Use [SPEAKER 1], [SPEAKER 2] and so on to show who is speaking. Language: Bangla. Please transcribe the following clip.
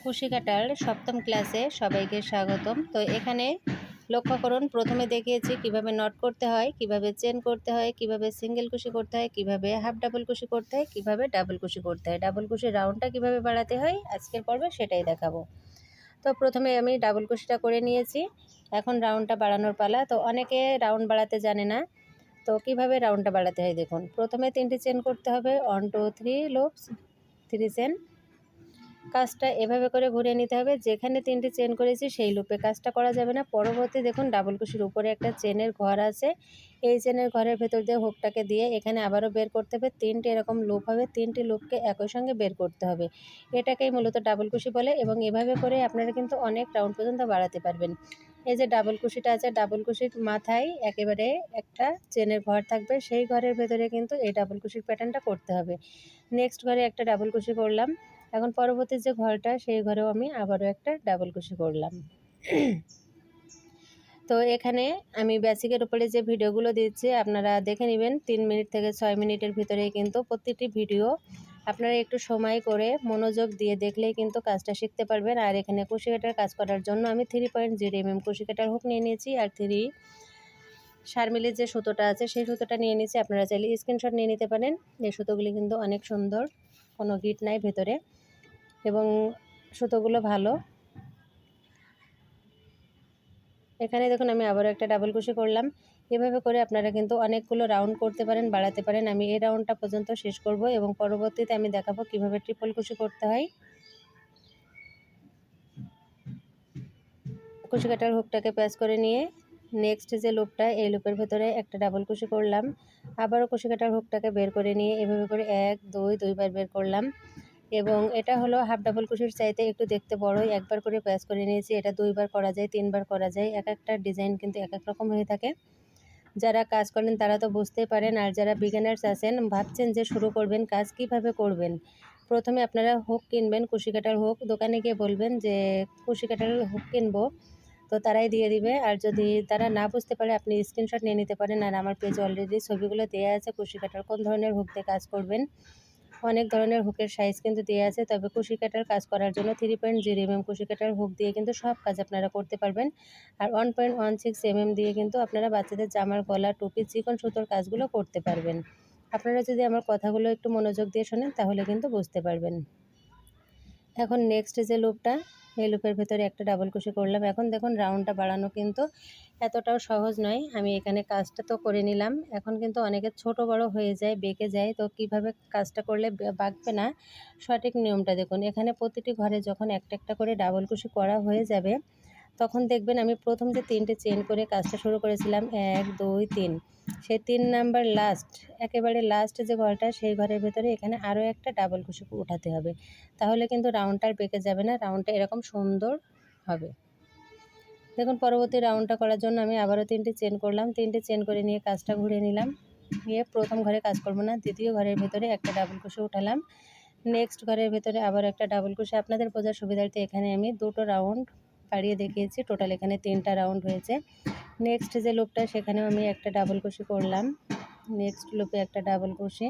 [SPEAKER 1] কুশি কাটার সপ্তম ক্লাসে সবাইকে স্বাগতম। তো এখানে লক্ষ্য করুন, প্রথমে দেখিয়েছি কিভাবে নট করতে হয়, কিভাবে চেন করতে হয়, কিভাবে সিঙ্গেল কুশি করতে হয়, কিভাবে হাফ ডাবল কুশি করতে হয়, কিভাবে ডাবল কুশি করতে হয়, ডাবল কুশির রাউন্ডটা কিভাবে বাড়াতে হয় আজকের পর্বে সেটাই দেখাবো। তো প্রথমে আমি ডাবল কুশিটা করে নিয়েছি, এখন রাউন্ডটা বাড়ানোর পালা। তো অনেকে রাউন্ড বাড়াতে জানে না, তো কিভাবে রাউন্ডটা বাড়াতে হয় দেখুন। প্রথমে 3টি চেন করতে হবে, 1 2 3 লুপস, 3 চেন। কাজটা এভাবে করে ঘুরিয়ে নিতে হবে, যেখানে 3টি চেন করেছি সেই লুপে কাজটা করা যাবে না। পরবর্তী দেখুন ডাবল কুশির উপরে একটা চেনের ঘর আছে, এই চেনের ঘরের ভেতর দিয়ে হুকটাকে দিয়ে এখানে আবারও বের করতে হবে। 3টি এরকম লুপ হবে, 3টি লুপকে একই সঙ্গে বের করতে হবে। এটাকেই মূলত ডাবল কুশি বলে এবং এভাবে করে আপনারা কিন্তু অনেক রাউন্ড পর্যন্ত বাড়াতে পারবেন। এই যে ডাবল কুশিটা আছে, ডাবল কুশির মাথায় একেবারে একটা চেনের ঘর থাকবে, সেই ঘরের ভেতরে কিন্তু এই ডাবল কুশির প্যাটার্নটা করতে হবে। নেক্সট ঘরে একটা ডাবল কুশি করলাম, এখন পরবর্তী যে ঘরটা সেই ঘরেও আমি আবারও একটা ডাবল কুশি করলাম। তো এখানে আমি বেসিকের উপরে যে ভিডিওগুলো দিচ্ছি আপনারা দেখে নেবেন, 3 মিনিট থেকে 6 মিনিটের ভিতরেই কিন্তু প্রতিটি ভিডিও আপনারা একটু সময় করে মনোযোগ দিয়ে দেখলেই কিন্তু কাজটা শিখতে পারবেন। আর এখানে কুশি কাটার কাজ করার জন্য আমি 3.0 mm কুশি কাটার হুক নিয়ে নিয়েছি, আর 3 শারমিলের যে সুতোটা আছে সেই সুতোটা নিয়ে নিয়েছি। আপনারা চাইলে স্ক্রিনশট নিয়ে নিতে পারেন। এই সুতোগুলি কিন্তু অনেক সুন্দর, কোনো গিট নাই ভেতরে এবং সুতোগুলো ভালো। এখানে দেখুন আমি আবারও একটা ডাবল কুশি করলাম। এভাবে করে আপনারা কিন্তু অনেকগুলো রাউন্ড করতে পারেন, বাড়াতে পারেন। আমি এই রাউন্ডটা পর্যন্ত শেষ করব এবং পরবর্তীতে আমি দেখাবো কিভাবে ট্রিপল কুশি করতে হয়। কুশি কাটার হুকটাকে প্যাচ করে নিয়ে নেক্সট যে লুপটা, এই লুপের ভেতরে একটা ডাবল কুশি করলাম, আবারও কুশি কাটার হুকটাকে বের করে নিয়ে এভাবে করে 1 2 দুইবার বের করলাম এবং এটা হলো হাফ ডাবল কুশির চাইতে একটু দেখতে বড়ই। একবার করে প্যাচ করে নিয়েছি, এটা 2বার করা যায়, 3বার করা যায়। এক একটা ডিজাইন কিন্তু এক এক রকম হয়ে থাকে। যারা কাজ করেন তারা তো বুঝতেই পারেন, আর যারা বিগিনার্স আছেন ভাবছেন যে শুরু করবেন কাজ কিভাবে করবেন, প্রথমে আপনারা হুক কিনবেন, কুশি কাটার হুক। দোকানে গিয়ে বলবেন যে কুশি কাটার হুক কিনবো, তো তারাই দিয়ে দিবে। আর যদি তারা না বুঝতে পারে আপনি স্ক্রিনশট নিয়ে নিতে পারেন, আর আমার পেজে অলরেডি ছবিগুলো দেওয়া আছে কুশি কাটার কোন ধরনের হুক দিয়ে কাজ করবেন। অনেক ধরনের হুকের সাইজ কিন্তু দেওয়া আছে, তবে কুশি কাটার কাজ করার জন্য 3.0 mm কুশি কাটার হুক দিয়ে কিন্তু সব কাজ আপনারা করতে পারবেন। আর 1.16 mm দিয়ে কিন্তু আপনারা বাচ্চাদের জামার গলা, টুপি, চিকন সুতোর কাজগুলো করতে পারবেন। আপনারা যদি আমার কথাগুলো একটু মনোযোগ দিয়ে শোনেন তাহলে কিন্তু বুঝতে পারবেন। এখন নেক্সট যে লুপটা, এই লুপের ভেতরে একটা ডাবল কুশি করলাম। এখন দেখুন রাউন্ডটা বাড়ানো কিন্তু এতটাও সহজ নয়। আমি এখানে কাজটা তো করে নিলাম, এখন কিন্তু অনেকের ছোট বড় হয়ে যায়, বেঁকে যায়। তো কিভাবে কাজটা করলে বাঁকবে না, সঠিক নিয়মটা দেখুন। এখানে প্রতিটি ঘরে যখন একটা একটা করে ডাবল কুশি করা হয়ে যাবে, তখন দেখবেন আমি প্রথম যে 3টে চেন করে কাজটা শুরু করেছিলাম 1 2 3, সেই 3 নাম্বার লাস্ট, একেবারে লাস্ট যে ঘরটা সেই ঘরের ভেতরে এখানে আরও একটা ডাবল কুশি উঠাতে হবে, তাহলে কিন্তু রাউন্ডটা আর বেঁকে যাবে না, রাউন্ডটা এরকম সুন্দর হবে। দেখুন পরবর্তী রাউন্ডটা করার জন্য আমি আবারও 3টে চেন করলাম, 3টে চেন করে নিয়ে কাজটা ঘুরে নিলাম। নিয়ে প্রথম ঘরে কাজ করব না, দ্বিতীয় ঘরের ভেতরে একটা ডাবল কুশি উঠালাম। নেক্সট ঘরের ভেতরে আবার একটা ডাবল কুশি। আপনাদের বোঝার সুবিধার্থে এখানে আমি 2টো রাউন্ড বাড়িয়ে দেখিয়েছি, টোটাল এখানে 3টা রাউন্ড হয়েছে। নেক্সট যে লুপটা সেখানেও আমি একটা ডাবল কুশি করলাম, নেক্সট লুপে একটা ডাবল কুশি,